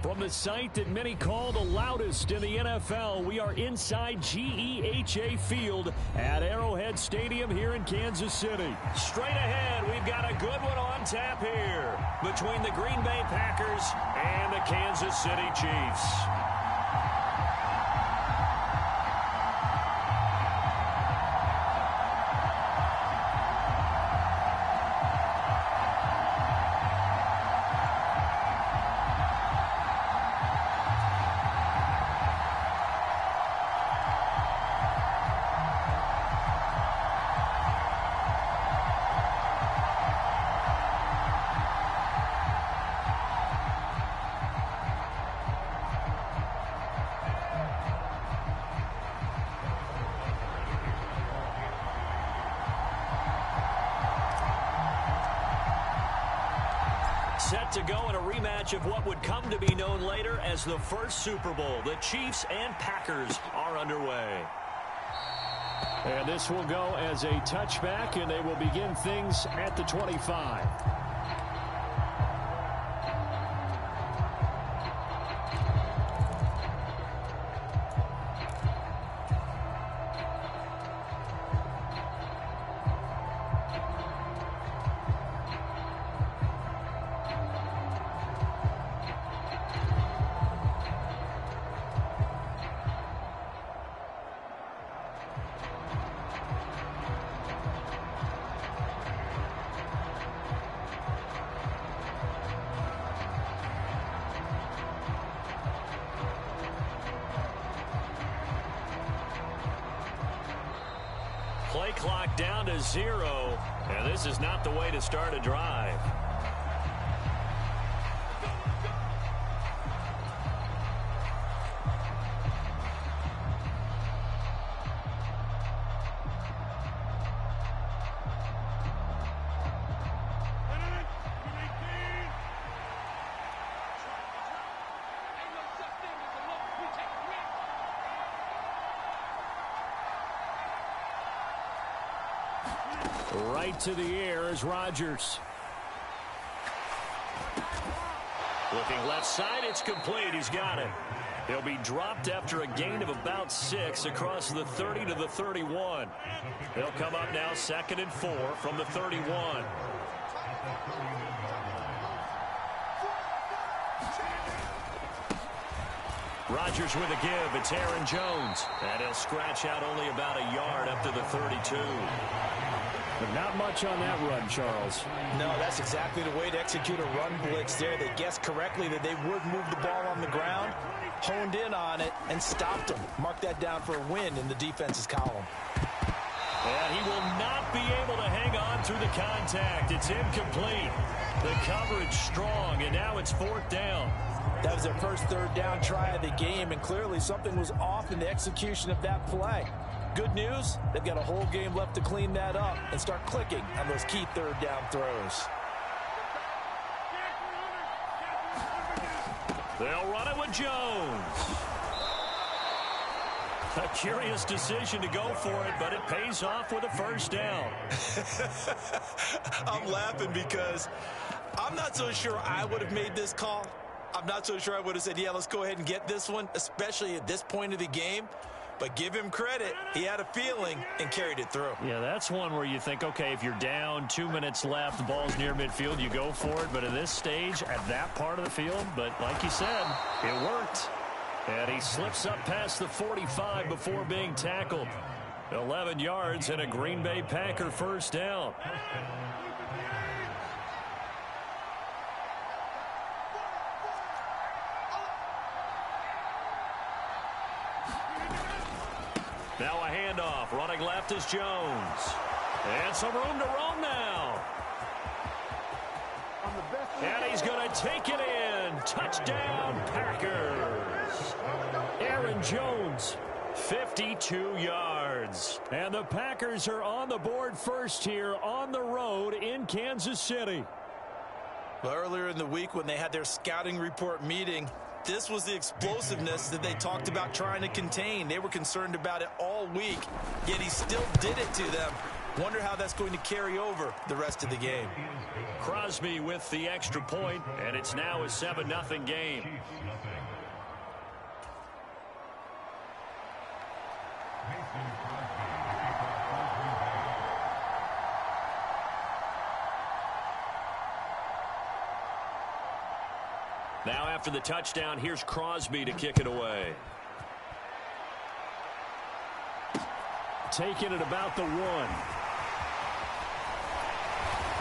From the site that many call the loudest in the NFL, we are inside GEHA Field at Arrowhead Stadium here in Kansas City. Straight ahead, we've got a good one on tap here between the Green Bay Packers and the Kansas City Chiefs. Set to go in a rematch of what would come to be known later as the first Super Bowl. The Chiefs and Packers are underway. And this will go as a touchback, and they will begin things at the 25. Play clock down to 0, and this is not the way to start a drive. Right to the air is Rodgers. Looking left side, it's complete. He's got it. He'll be dropped after a gain of about 6 across the 30 to the 31. They'll come up now 2nd and 4 from the 31. Rodgers with a give. It's Aaron Jones. And he'll scratch out only about a yard up to the 32. But not much on that run, Charles. No, that's exactly the way to execute a run blitz there. They guessed correctly that they would move the ball on the ground, honed in on it, and stopped them. Mark that down for a win in the defense's column. And he will not be able to hang on through the contact. It's incomplete. The coverage strong, and now it's 4th down. That was their first 3rd down try of the game, and clearly something was off in the execution of that play. Good news, they've got a whole game left to clean that up and start clicking on those key 3rd down throws. They'll run it with Jones. A curious decision to go for it, but it pays off with a 1st down. I'm laughing because I'm not so sure I would have made this call. I'm not so sure I would have said, yeah, let's go ahead and get this one, especially at this point of the game. But give him credit. He had a feeling and carried it through. Yeah, that's one where you think, okay, if you're down, 2 minutes left, the ball's near midfield, you go for it. But at this stage, at that part of the field, but like you said, it worked. And he slips up past the 45 before being tackled. 11 yards and a Green Bay Packer 1st down. Now a handoff. Running left is Jones. And some room to roam now. And he's going to take it in. Touchdown, Packers. Aaron Jones, 52 yards. And the Packers are on the board first here on the road in Kansas City. Well, earlier in the week when they had their scouting report meeting, this was the explosiveness that they talked about trying to contain. They were concerned about it all week, yet he still did it to them. Wonder how that's going to carry over the rest of the game. Crosby with the extra point, and it's now a 7-0 game. Now after the touchdown, here's Crosby to kick it away. Taking it about the 1.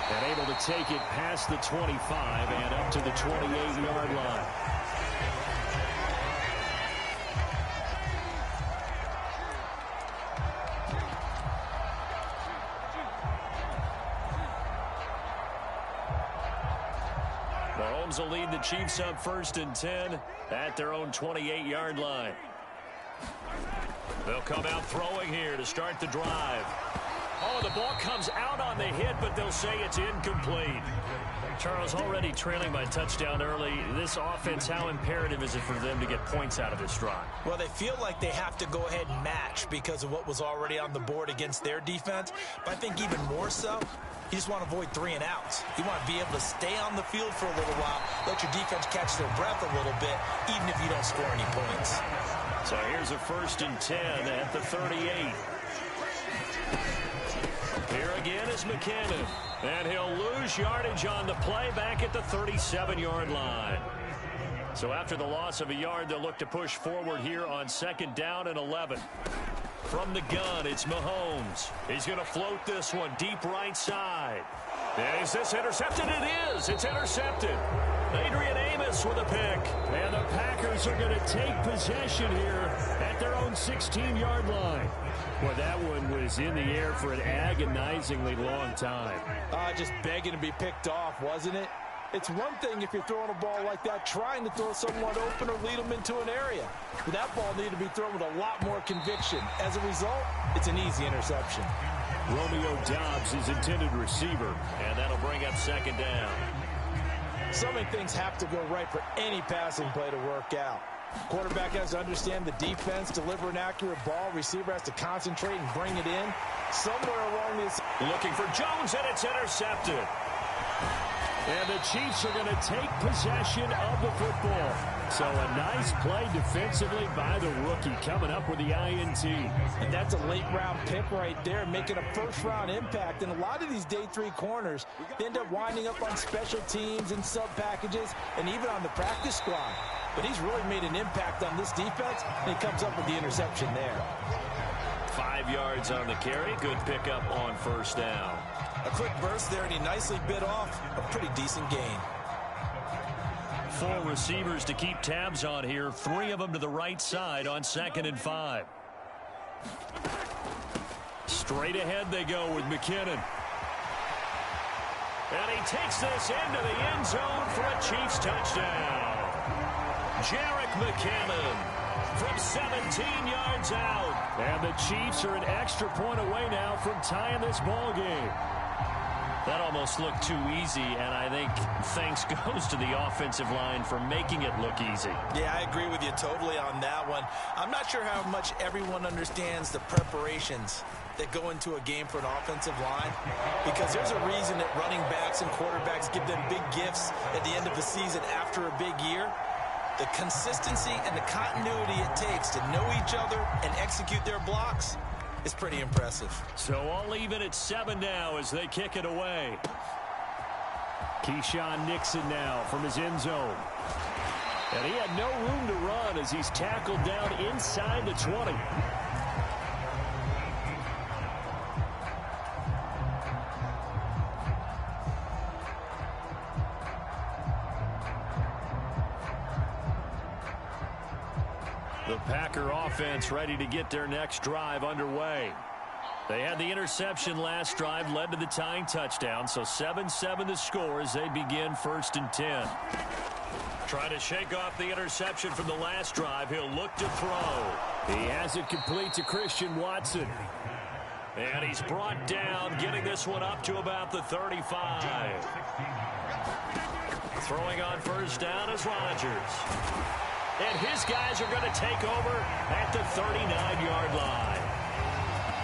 And able to take it past the 25 and up to the 28-yard line. Mahomes will lead the Chiefs up 1st and 10 at their own 28-yard line. They'll come out throwing here to start the drive. Oh, the ball comes out on the hit, but they'll say it's incomplete. Charles, already trailing by touchdown early. This offense, how imperative is it for them to get points out of this drive? Well, they feel like they have to go ahead and match because of what was already on the board against their defense. But I think even more so, you just want to avoid 3 and outs. You want to be able to stay on the field for a little while, let your defense catch their breath a little bit, even if you don't score any points. So here's a 1st and 10 at the 38. Here again is McKinnon. And he'll lose yardage on the play back at the 37-yard line. So after the loss of a yard, they'll look to push forward here on 2nd down and 11. From the gun, it's Mahomes. He's going to float this one deep right side. And is this intercepted? It is. It's intercepted. Adrian Amos with a pick. And the Packers are going to take possession here at their own 16-yard line. Well, that one was in the air for an agonizingly long time. Just begging to be picked off, wasn't it? It's one thing if you're throwing a ball like that, trying to throw someone open or lead them into an area. But that ball needed to be thrown with a lot more conviction. As a result, it's an easy interception. Romeo Doubs is intended receiver, and that'll bring up 2nd down. So many things have to go right for any passing play to work out. Quarterback has to understand the defense, deliver an accurate ball. Receiver has to concentrate and bring it in. Somewhere along this. Looking for Jones, and it's intercepted. And the Chiefs are going to take possession of the football. So a nice play defensively by the rookie coming up with the INT. And that's a late-round pick right there, making a first-round impact. And a lot of these day 3 corners end up winding up on special teams and sub-packages and even on the practice squad. But he's really made an impact on this defense, and he comes up with the interception there. 5 yards on the carry. Good pickup on 1st down. A quick burst there, and he nicely bit off a pretty decent gain. 4 receivers to keep tabs on here. 3 of them to the right side on 2nd and 5. Straight ahead they go with McKinnon. And he takes this into the end zone for a Chiefs touchdown. Jerick McKinnon from 17 yards out. And the Chiefs are an extra point away now from tying this ball game. That almost looked too easy, and I think thanks goes to the offensive line for making it look easy. Yeah, I agree with you totally on that one. I'm not sure how much everyone understands the preparations that go into a game for an offensive line, because there's a reason that running backs and quarterbacks give them big gifts at the end of the season after a big year. The consistency and the continuity it takes to know each other and execute their blocks is pretty impressive. So all even at 7 now as they kick it away. Keyshawn Nixon now from his end zone. And he had no room to run as he's tackled down inside the 20. The Packer offense ready to get their next drive underway. They had the interception last drive, led to the tying touchdown, so 7-7 the score as they begin 1st and 10. Trying to shake off the interception from the last drive. He'll look to throw. He has it complete to Christian Watson. And he's brought down, getting this one up to about the 35. Throwing on 1st down is Rodgers. And his guys are going to take over at the 39-yard line.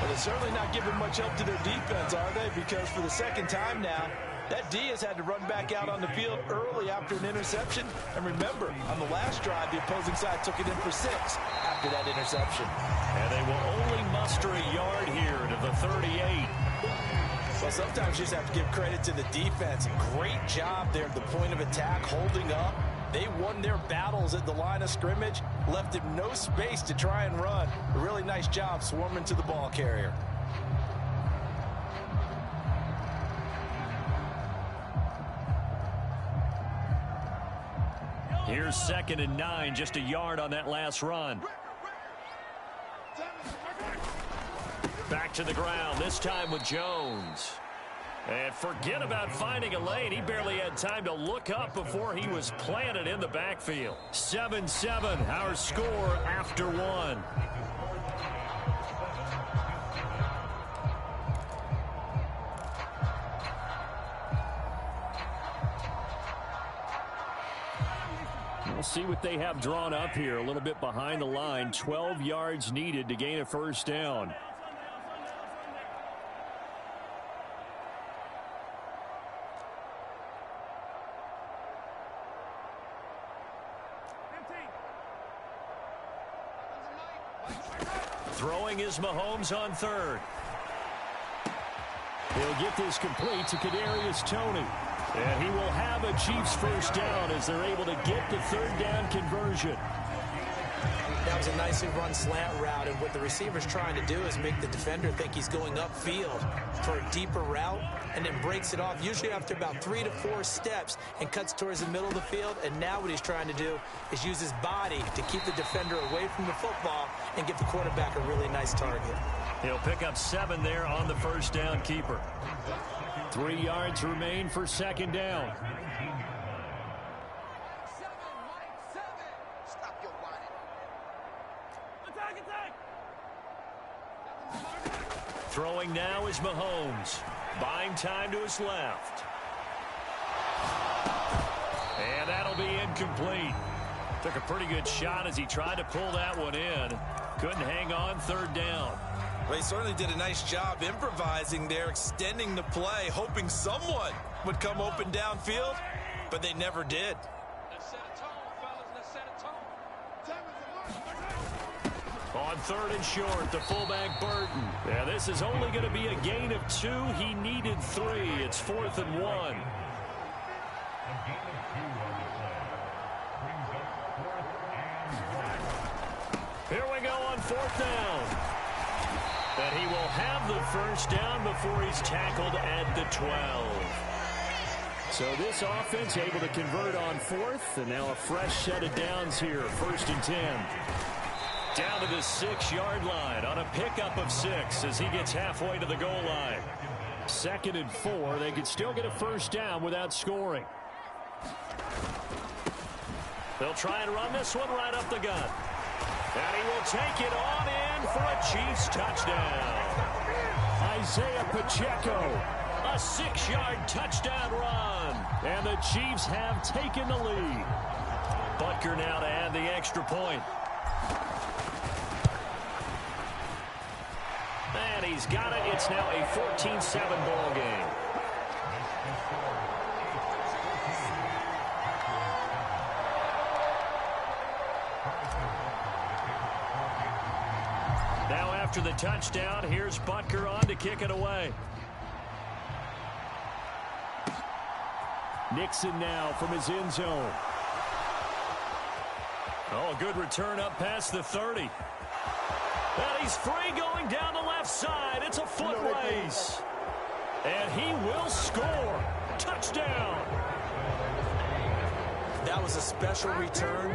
Well, they're certainly not giving much help to their defense, are they? Because for the second time now, that D has had to run back out on the field early after an interception. And remember, on the last drive, the opposing side took it in for 6 after that interception. And they will only muster a yard here to the 38. Well, sometimes you just have to give credit to the defense. Great job there at the point of attack, holding up. They won their battles at the line of scrimmage, left him no space to try and run. A really nice job swarming to the ball carrier. Here's 2nd and 9, just a yard on that last run. Back to the ground, this time with Jones. And forget about finding a lane. He barely had time to look up before he was planted in the backfield. 7-7, our score after 1. We'll see what they have drawn up here. A little bit behind the line. 12 yards needed to gain a first down. Throwing is Mahomes on 3rd. He'll get this complete to Kadarius Toney. And he will have a Chiefs first down as they're able to get the 3rd down conversion. That was a nicely run slant route, and what the receiver's trying to do is make the defender think he's going upfield for a deeper route, and then breaks it off, usually after about 3 to 4 steps, and cuts towards the middle of the field. And now what he's trying to do is use his body to keep the defender away from the football and give the quarterback a really nice target. He'll pick up 7 there on the first down keeper. 3 yards remain for 2nd down. Throwing now is Mahomes. Buying time to his left. And that'll be incomplete. Took a pretty good shot as he tried to pull that one in. Couldn't hang on, 3rd down. Well, he certainly did a nice job improvising there, extending the play, hoping someone would come open downfield, but they never did. Let's set a tone, fellas. Let's set a tone. On 3rd and short, the fullback Burton. Yeah, this is only going to be a gain of 2. He needed 3. It's 4th and 1. Here we go on 4th down. And he will have the first down before he's tackled at the 12. So this offense able to convert on 4th, and now a fresh set of downs here, 1st and 10. Down to the 6-yard line on a pickup of 6 as he gets halfway to the goal line. 2nd and 4, they could still get a first down without scoring. They'll try and run this one right up the gut. And he will take it on in for a Chiefs touchdown. Isaiah Pacheco, a 6-yard touchdown run. And the Chiefs have taken the lead. Butker now to add the extra point. And he's got it. It's now a 14-7 ball game. Now after the touchdown, here's Butker on to kick it away. Nixon now from his end zone. Oh, good return up past the 30. And he's free going down the left side. It's a foot race. And he will score. Touchdown. That was a special return,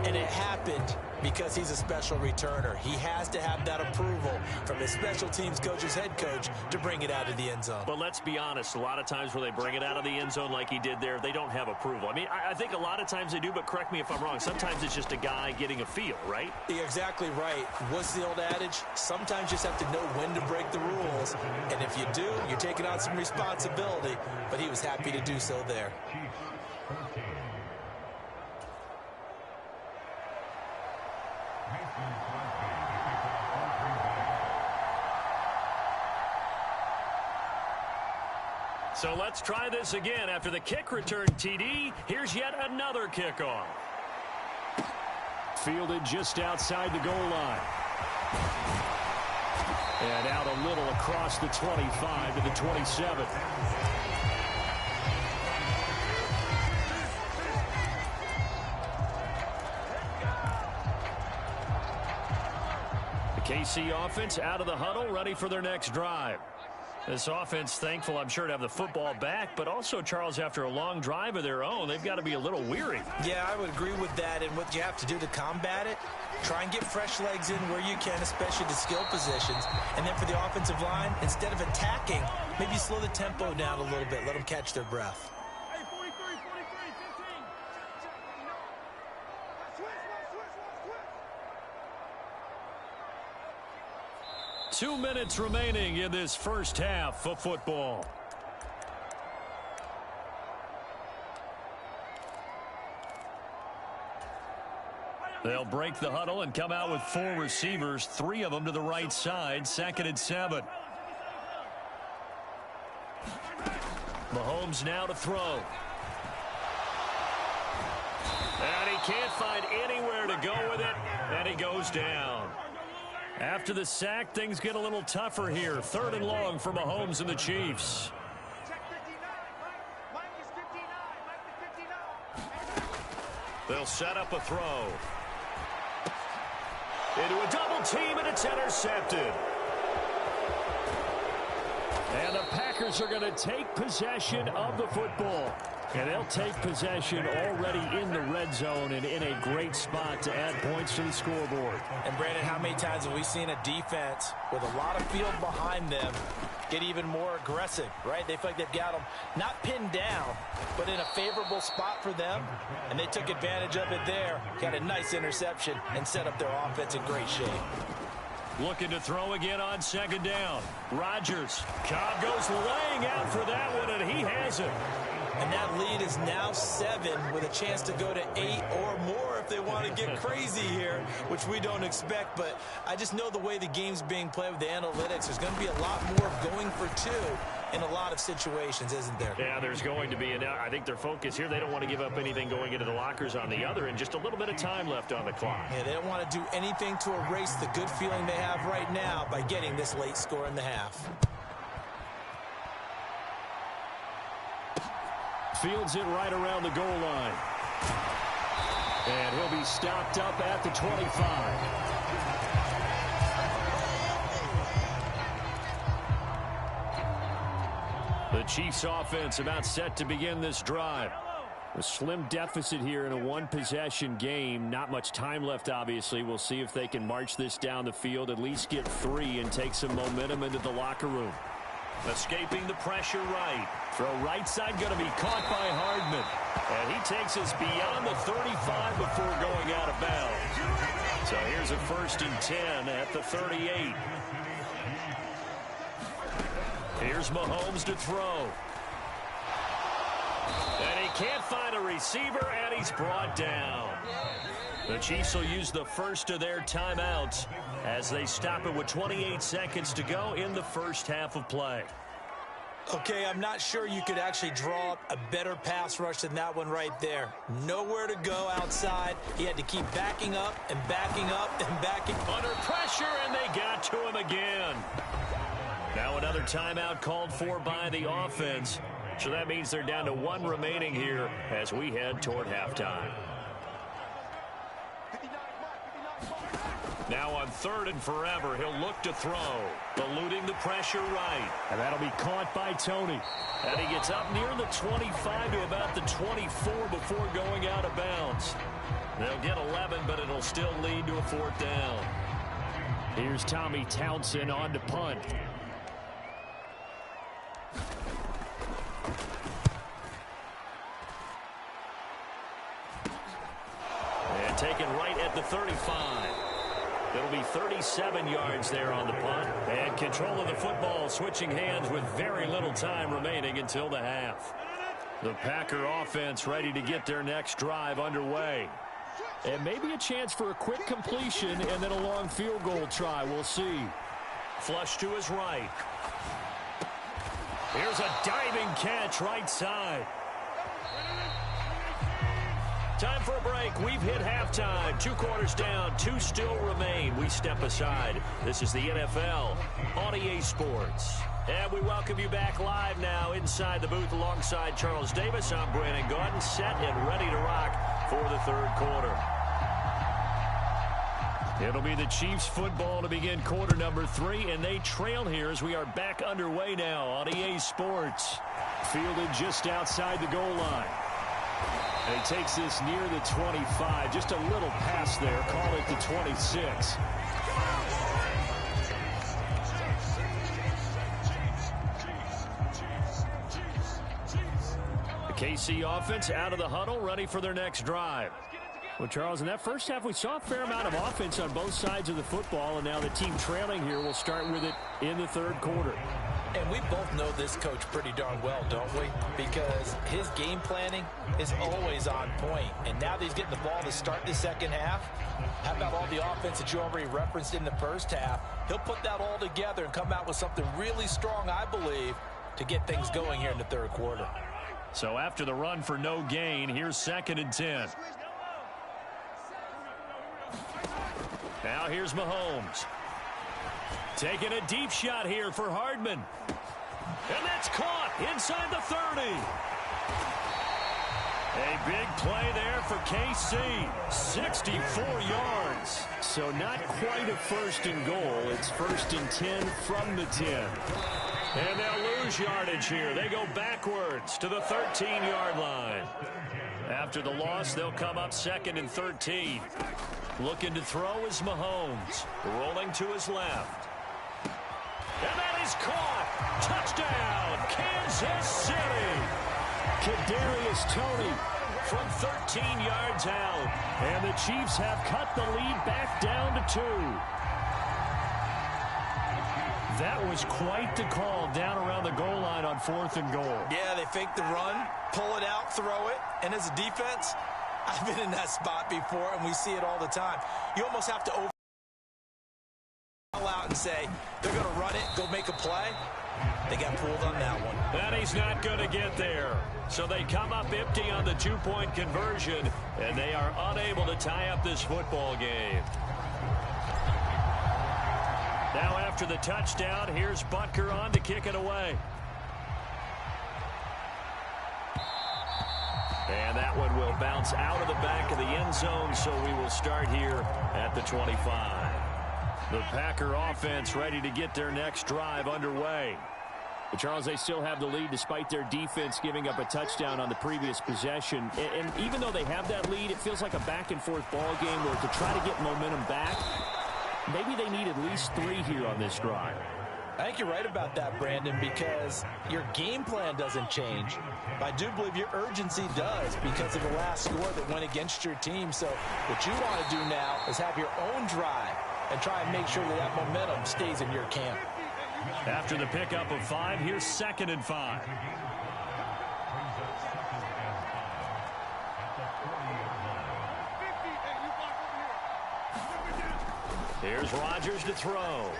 and it happened because he's a special returner. He has to have that approval from his special teams coach's head coach to bring it out of the end zone. But let's be honest, a lot of times when they bring it out of the end zone like he did there, they don't have approval. I mean, I think a lot of times they do, but correct me if I'm wrong. Sometimes it's just a guy getting a feel, right? You're exactly right. What's the old adage? Sometimes you just have to know when to break the rules. And if you do, you're taking on some responsibility. But he was happy to do so there. So let's try this again. After the kick return TD, here's yet another kickoff. Fielded just outside the goal line. And out a little across the 25 to the 27. The KC offense out of the huddle, ready for their next drive. This offense, thankful, I'm sure, to have the football back, but also, Charles, after a long drive of their own, they've got to be a little weary. Yeah, I would agree with that, and what you have to do to combat it, try and get fresh legs in where you can, especially the skill positions. And then for the offensive line, instead of attacking, maybe slow the tempo down a little bit, let them catch their breath. 2 minutes remaining in this first half of football. They'll break the huddle and come out with 4 receivers, 3 of them to the right side, 2nd and 7. Mahomes now to throw. And he can't find anywhere to go with it, and he goes down. After the sack, things get a little tougher here. 3rd and long for Mahomes and the Chiefs. They'll set up a throw. Into a double team, and it's intercepted. And the Packers are going to take possession of the football. And they'll take possession already in the red zone and in a great spot to add points to the scoreboard. And, Brandon, how many times have we seen a defense with a lot of field behind them get even more aggressive, right? They feel like they've got them not pinned down, but in a favorable spot for them, and they took advantage of it there, got a nice interception, and set up their offense in great shape. Looking to throw again on 2nd down. Rodgers. Cobb goes laying out for that one, and he has it. And that lead is now 7 with a chance to go to 8 or more if they want to get crazy here, which we don't expect. But I just know the way the game's being played with the analytics, there's going to be a lot more going for 2 in a lot of situations, isn't there? Yeah, there's going to be. And I think their focus here, they don't want to give up anything going into the lockers on the other, and just a little bit of time left on the clock. Yeah, they don't want to do anything to erase the good feeling they have right now by getting this late score in the half. Fields it right around the goal line. And he'll be stopped up at the 25. The Chiefs offense about set to begin this drive. A slim deficit here in a 1-possession game. Not much time left, obviously. We'll see if they can march this down the field, at least get 3 and take some momentum into the locker room. Escaping the pressure right. Throw right side going to be caught by Hardman. And he takes us beyond the 35 before going out of bounds. So here's a 1st and 10 at the 38. Here's Mahomes to throw. And he can't find a receiver, and he's brought down. The Chiefs will use the first of their timeouts as they stop it with 28 seconds to go in the first half of play. Okay, I'm not sure you could actually draw up a better pass rush than that one right there. Nowhere to go outside. He had to keep backing up and backing up and backing. Under pressure, and they got to him again. Now another timeout called for by the offense. So that means they're down to 1 remaining here as we head toward halftime. Now on 3rd and forever, he'll look to throw. Eluding the pressure right. And that'll be caught by Tony. And he gets up near the 25 to about the 24 before going out of bounds. They'll get 11, but it'll still lead to a 4th down. Here's Tommy Townsend on to punt. And taken right at the 35. It'll be 37 yards there on the punt. And control of the football switching hands with very little time remaining until the half. The Packer offense ready to get their next drive underway. And maybe a chance for a quick completion and then a long field goal try. We'll see. Flush to his right. Here's a diving catch right side. Time for a break. We've hit halftime. 2 quarters down. 2 still remain. We step aside. This is the NFL on EA Sports. And we welcome you back live now inside the booth alongside Charles Davis. I'm Brandon Gaudin, set and ready to rock for the 3rd quarter. It'll be the Chiefs football to begin quarter number 3, and they trail here as we are back underway now on EA Sports. Fielded just outside the goal line. And he takes this near the 25. Just a little pass there. Call it the 26. The KC offense out of the huddle, ready for their next drive. Well, Charles, in that first half, we saw a fair amount of offense on both sides of the football, and now the team trailing here will start with it in the 3rd quarter. And we both know this coach pretty darn well, don't we? Because his game planning is always on point. And now that he's getting the ball to start the second half, how about all the offense that you already referenced in the first half? He'll put that all together and come out with something really strong, I believe, to get things going here in the 3rd quarter. So after the run for no gain, here's 2nd and 10. Now here's Mahomes. Taking a deep shot here for Hardman. And that's caught inside the 30. A big play there for KC. 64 yards. So not quite a 1st and goal. It's 1st and 10 from the 10. And they'll lose yardage here. They go backwards to the 13-yard line. After the loss, they'll come up 2nd and 13. Looking to throw is Mahomes. Rolling to his left. And that is caught. Touchdown, Kansas City. Kadarius Toney from 13 yards out. And the Chiefs have cut the lead back down to 2. That was quite the call down around the goal line on 4th and goal. Yeah, they fake the run, pull it out, throw it. And as a defense, I've been in that spot before, and we see it all the time. You almost have to out and say, they're going to run it, go make a play. They got pulled on that one. And he's not going to get there. So they come up empty on the 2-point conversion, and they are unable to tie up this football game. Now after the touchdown, here's Butker on to kick it away. And that one will bounce out of the back of the end zone, so we will start here at the 25. The Packer offense ready to get their next drive underway. But Charles, they still have the lead despite their defense giving up a touchdown on the previous possession. And even though they have that lead, it feels like a back-and-forth ball game where to try to get momentum back, maybe they need at least 3 here on this drive. I think you're right about that, Brandon, because your game plan doesn't change. I do believe your urgency does because of the last score that went against your team. So what you want to do now is have your own drive and try and make sure that that momentum stays in your camp. After the pickup of 5, here's 2nd and 5. Here's Rodgers to throw.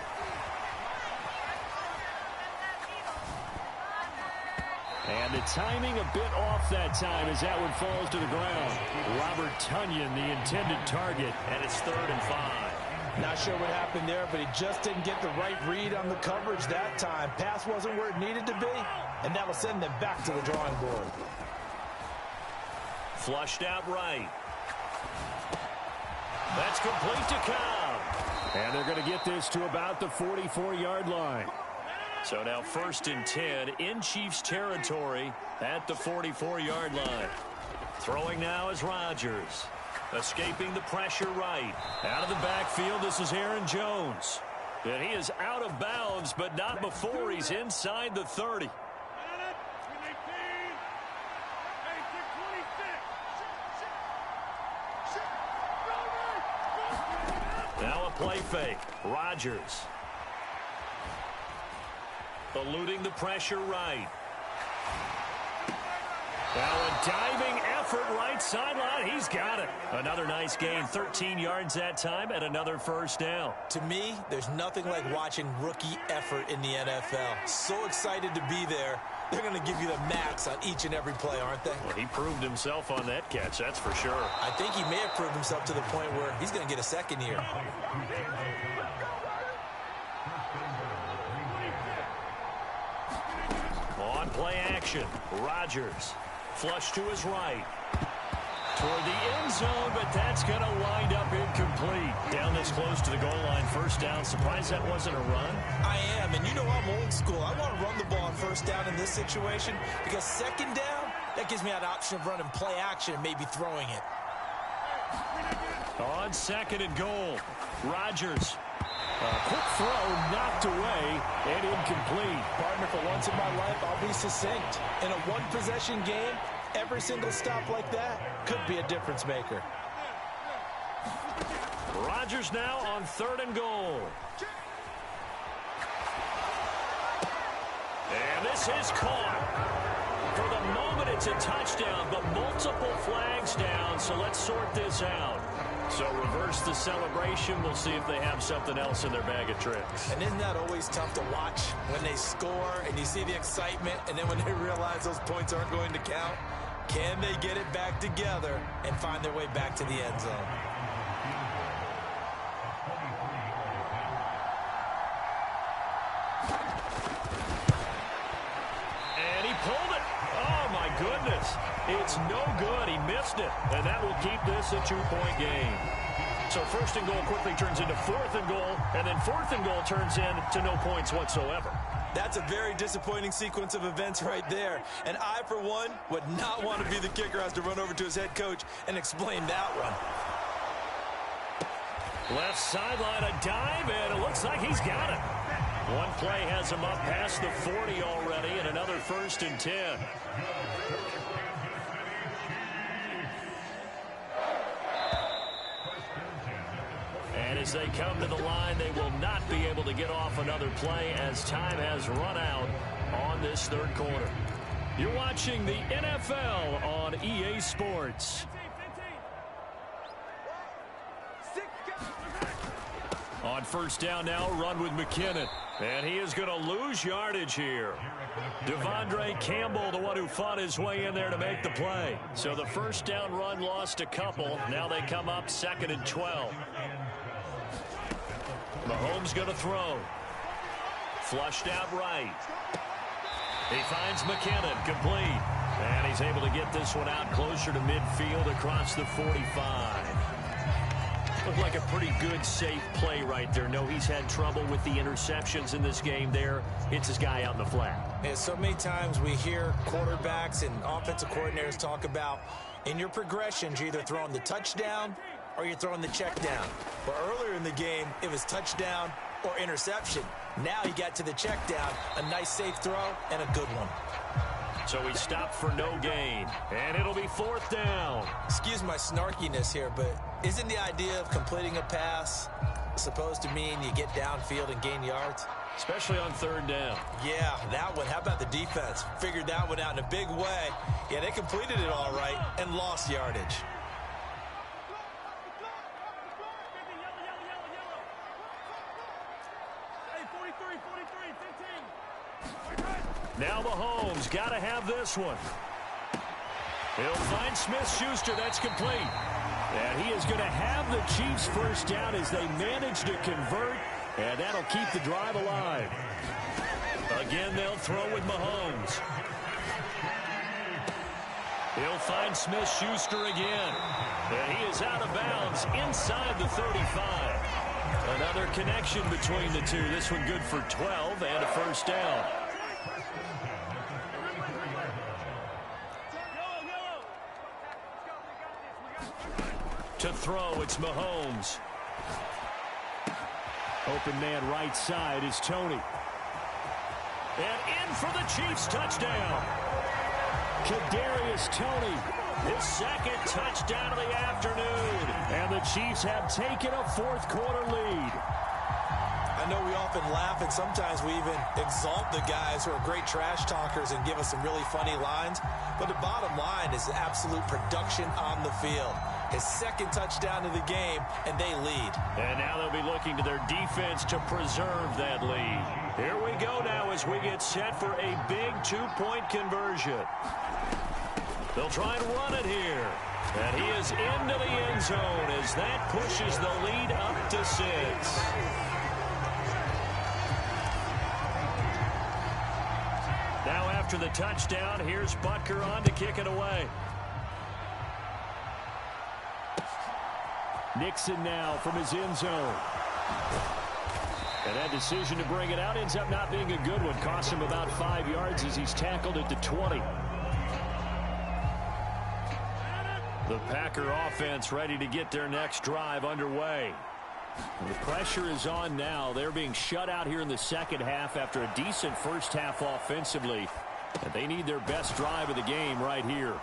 And the timing a bit off that time as that one falls to the ground. Robert Tonyan, the intended target, and it's 3rd and 5. Not sure what happened there, but he just didn't get the right read on the coverage that time. Pass wasn't where it needed to be, and that will send them back to the drawing board. Flushed out right. That's complete to Cobb. And they're going to get this to about the 44-yard line. So now 1st and 10 in Chiefs territory at the 44-yard line. Throwing now is Rodgers. Escaping the pressure right. Out of the backfield, this is Aaron Jones. And he is out of bounds, but not before he's inside the 30. Now a play fake. Rodgers. Eluding the pressure right. Now a diving effort effort, right sideline. He's got it. Another nice gain, 13 yards that time, and another first down. To me, there's nothing like watching rookie effort in the NFL. So excited to be there. They're going to give you the max on each and every play, aren't they? Well, he proved himself on that catch, that's for sure. I think he may have proved himself to the point where he's going to get a second year. On play action, Rodgers. Flush to his right. Toward the end zone, but that's going to wind up incomplete. Down this close to the goal line, first down. Surprised that wasn't a run? I am, and you know I'm old school. I want to run the ball on first down in this situation because second down, that gives me an option of running play action and maybe throwing it. On second and goal, Rodgers. Quick throw knocked away and incomplete. Partner, for once in my life, I'll be succinct. In a one-possession game, every single stop like that could be a difference maker. Rodgers now on third and goal. And this is caught. For the moment, it's a touchdown, but multiple flags down, so let's sort this out. So reverse the celebration. We'll see if they have something else in their bag of tricks. And isn't that always tough to watch when they score and you see the excitement, and then when they realize those points aren't going to count? Can they get it back together and find their way back to the end zone? And he pulled it. Oh, my goodness. It's no good. He missed it. And that will keep this a two-point game. So first and goal quickly turns into fourth and goal, and then fourth and goal turns into no points whatsoever. That's a very disappointing sequence of events right there. And I, for one, would not want to be the kicker who has to run over to his head coach and explain that one. Left sideline, a dive, and it looks like he's got it. One play has him up past the 40 already, and another first and 10. And as they come to the line, they will not be able to get off another play as time has run out on this third quarter. You're watching the NFL on EA Sports. On first down now, run with McKinnon. And he is going to lose yardage here. Devondre Campbell, the one who fought his way in there to make the play. So the first down run lost a couple. Now they come up second and 12. Mahomes going to throw. Flushed out right. He finds McKinnon, complete. And he's able to get this one out closer to midfield across the 45. Looked like a pretty good, safe play right there. No, he's had trouble with the interceptions in this game there. Hits his guy out in the flat. And so many times we hear quarterbacks and offensive coordinators talk about in your progressions, you're either throwing the touchdown or you're throwing the check down. But earlier in the game, it was touchdown or interception. Now he got to the check down, a nice safe throw and a good one. So he stopped for no gain, and it'll be fourth down. Excuse my snarkiness here, but isn't the idea of completing a pass supposed to mean you get downfield and gain yards? Especially on third down. Yeah, that one. How about the defense? Figured that one out in a big way. Yeah, they completed it all right and lost yardage. Now Mahomes got to have this one. He'll find Smith-Schuster. That's complete. And he is going to have the Chiefs first down as they manage to convert, and that'll keep the drive alive. Again, they'll throw with Mahomes. He'll find Smith-Schuster again. And he is out of bounds inside the 35. Another connection between the two. This one good for 12 and a first down. To throw, it's Mahomes. Open man right side is Tony. And in for the Chiefs touchdown. Kadarius Toney, his second touchdown of the afternoon. And the Chiefs have taken a fourth quarter lead. I I know we often laugh and sometimes we even exalt the guys who are great trash talkers and give us some really funny lines. But the bottom line is absolute production on the field. His second touchdown of the game, and they lead. And now they'll be looking to their defense to preserve that lead. Here we go now as we get set for a big two-point conversion. They'll try and run it here. And he is into the end zone as that pushes the lead up to 6. Now after the touchdown, here's Butker on to kick it away. Nixon now from his end zone. And that decision to bring it out ends up not being a good one. Costs him about 5 yards as he's tackled at the 20. The Packer offense ready to get their next drive underway. The pressure is on now. They're being shut out here in the second half after a decent first half offensively. And they need their best drive of the game right here.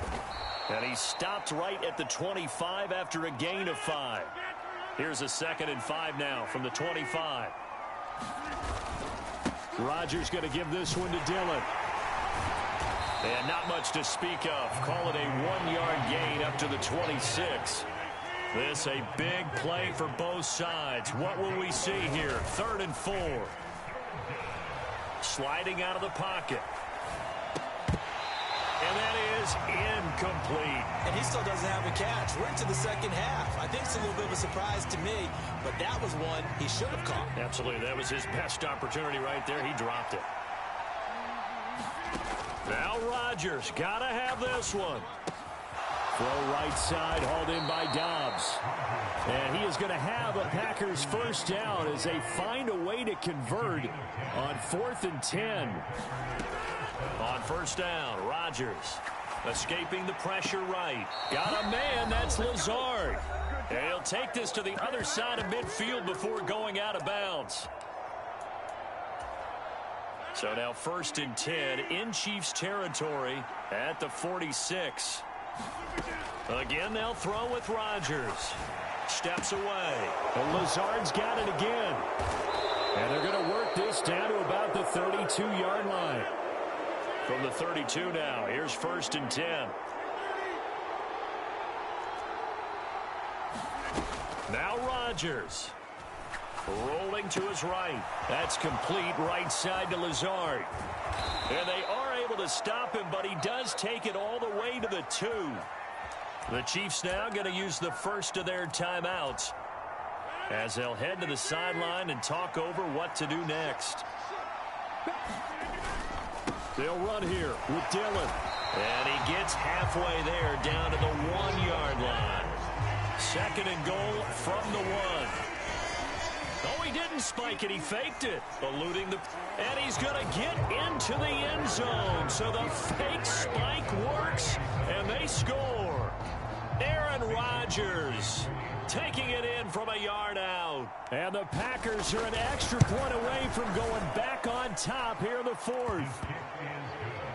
And he stopped right at the 25 after a gain of 5. Here's a 2nd and 5 now from the 25. Rodgers going to give this one to Dillon. And not much to speak of. Call it a 1-yard gain up to the 26. This a big play for both sides. What will we see here? 3rd and 4. Sliding out of the pocket. And that is incomplete. And he still doesn't have a catch. We're into the second half. I think it's a little bit of a surprise to me, but that was one he should have caught. Absolutely. That was his best opportunity right there. He dropped it. Now Rodgers got to have this one. Throw right side, hauled in by Dobbs. And he is going to have a Packers first down as they find a way to convert on 4th and 10. On first down, Rodgers escaping the pressure right. Got a man, that's Lazard. And he'll take this to the other side of midfield before going out of bounds. So now 1st and 10 in Chiefs territory at the 46. Again, they'll throw with Rodgers. Steps away. And Lazard's got it again. And they're going to work this down to about the 32-yard line. From the 32 now, here's 1st and 10. Now Rodgers. Rolling to his right. That's complete right side to Lazard. And they are able to stop him, but he does take it all the way to the 2. The Chiefs now going to use the first of their timeouts as they'll head to the sideline and talk over what to do next. They'll run here with Dillon. And he gets halfway there down to the 1-yard line. 2nd and goal from the 1. Oh, he didn't spike it. He faked it. Eluding the... And he's going to get into the end zone. So the fake spike works, and they score. Aaron Rodgers taking it in from a yard out. And the Packers are an extra point away from going back on top here in the 4th.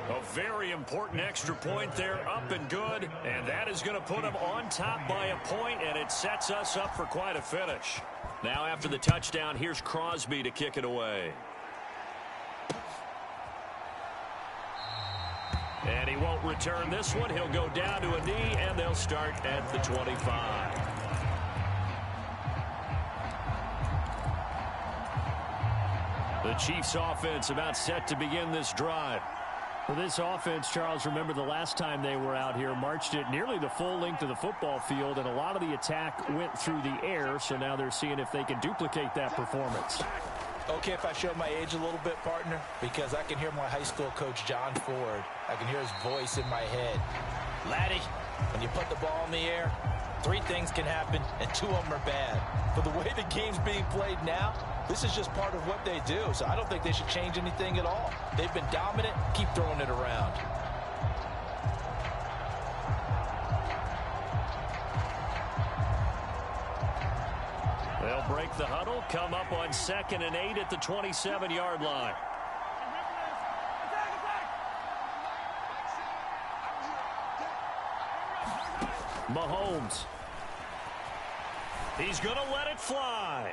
A very important extra point there, up and good. And that is going to put them on top by a point, and it sets us up for quite a finish. Now after the touchdown, here's Crosby to kick it away. And he won't return this one. He'll go down to a knee, and they'll start at the 25. The Chiefs offense about set to begin this drive. For this offense, Charles, remember the last time they were out here, marched it nearly the full length of the football field, and a lot of the attack went through the air, so now they're seeing if they can duplicate that performance. Okay, if I show my age a little bit, partner, because I can hear my high school coach, John Ford. I can hear his voice in my head. Laddie, when you put the ball in the air, 3 things can happen, and 2 of them are bad. But the way the game's being played now, this is just part of what they do, so I don't think they should change anything at all. They've been dominant. Keep throwing it around. They'll break the huddle, come up on 2nd and 8 at the 27-yard line. Mahomes. He's going to let it fly.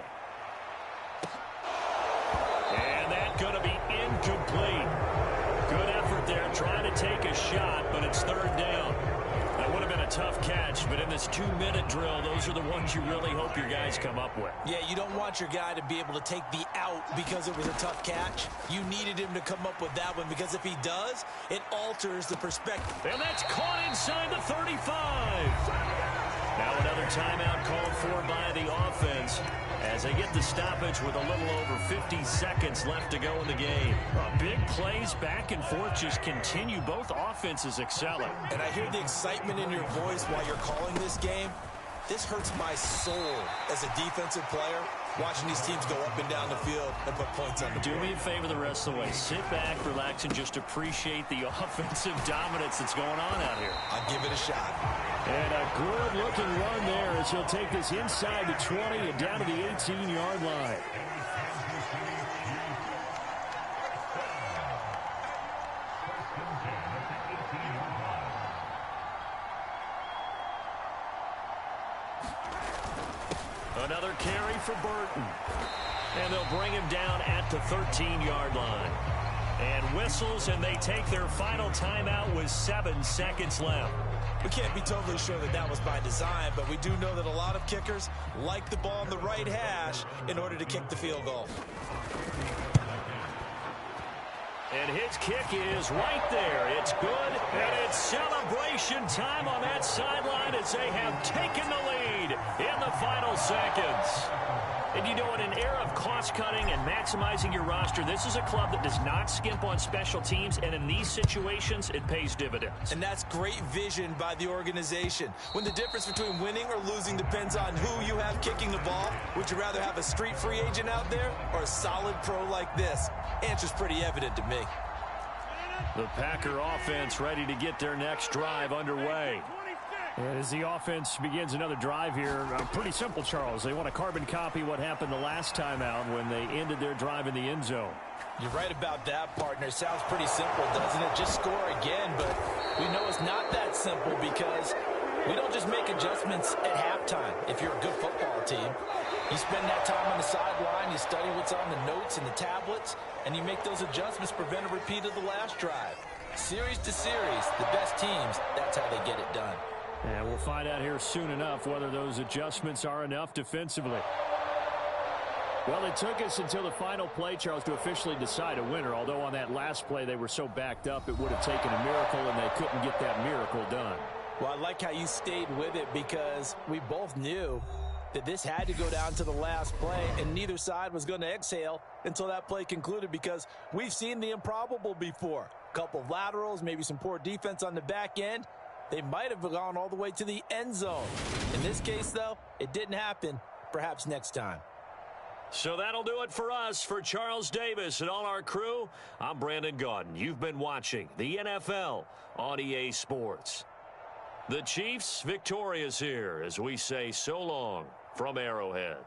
shot, but it's third down. That would have been a tough catch, but in this 2-minute drill, those are the ones you really hope your guys come up with. Yeah, you don't want your guy to be able to take the out because it was a tough catch. You needed him to come up with that one because if he does, it alters the perspective. And that's caught inside the 35. Now another timeout called for by the offense as they get the stoppage with a little over 50 seconds left to go in the game. Big plays back and forth just continue. Both offenses excelling. And I hear the excitement in your voice while you're calling this game. This hurts my soul as a defensive player, watching these teams go up and down the field and put points on the board. Do me a favor the rest of the way. Sit back, relax, and just appreciate the offensive dominance that's going on out here. I'll give it a shot. And a good-looking run there as he'll take this inside the 20 and down to the 18-yard line. Another carry for Burton. And they'll bring him down at the 13-yard line. And whistles, and they take their final timeout with 7 seconds left. We can't be totally sure that that was by design, but we do know that a lot of kickers like the ball on the right hash in order to kick the field goal. And his kick is right there. It's good, and it's celebration time on that sideline as they have taken the lead in the final seconds. And you know, in an era of cost-cutting and maximizing your roster, this is a club that does not skimp on special teams, and in these situations, it pays dividends. And that's great vision by the organization. When the difference between winning or losing depends on who you have kicking the ball, would you rather have a street free agent out there or a solid pro like this? Answer's pretty evident to me. The Packer offense ready to get their next drive underway. And as the offense begins another drive here, pretty simple, Charles. They want to carbon copy what happened the last time out when they ended their drive in the end zone. You're right about that, partner. Sounds pretty simple, doesn't it? Just score again, but we know it's not that simple because we don't just make adjustments at halftime. If you're a good football team, you spend that time on the sideline, you study what's on the notes and the tablets, and you make those adjustments to prevent a repeat of the last drive. Series to series, the best teams, that's how they get it done. And we'll find out here soon enough whether those adjustments are enough defensively. Well, it took us until the final play, Charles, to officially decide a winner, although on that last play they were so backed up it would have taken a miracle, and they couldn't get that miracle done. Well, I like how you stayed with it because we both knew that this had to go down to the last play, and neither side was going to exhale until that play concluded because we've seen the improbable before. A couple of laterals, maybe some poor defense on the back end. They might have gone all the way to the end zone. In this case, though, it didn't happen. Perhaps next time. So that'll do it for us. For Charles Davis and all our crew, I'm Brandon Gaudin. You've been watching the NFL on EA Sports. The Chiefs victorious here as we say so long from Arrowhead.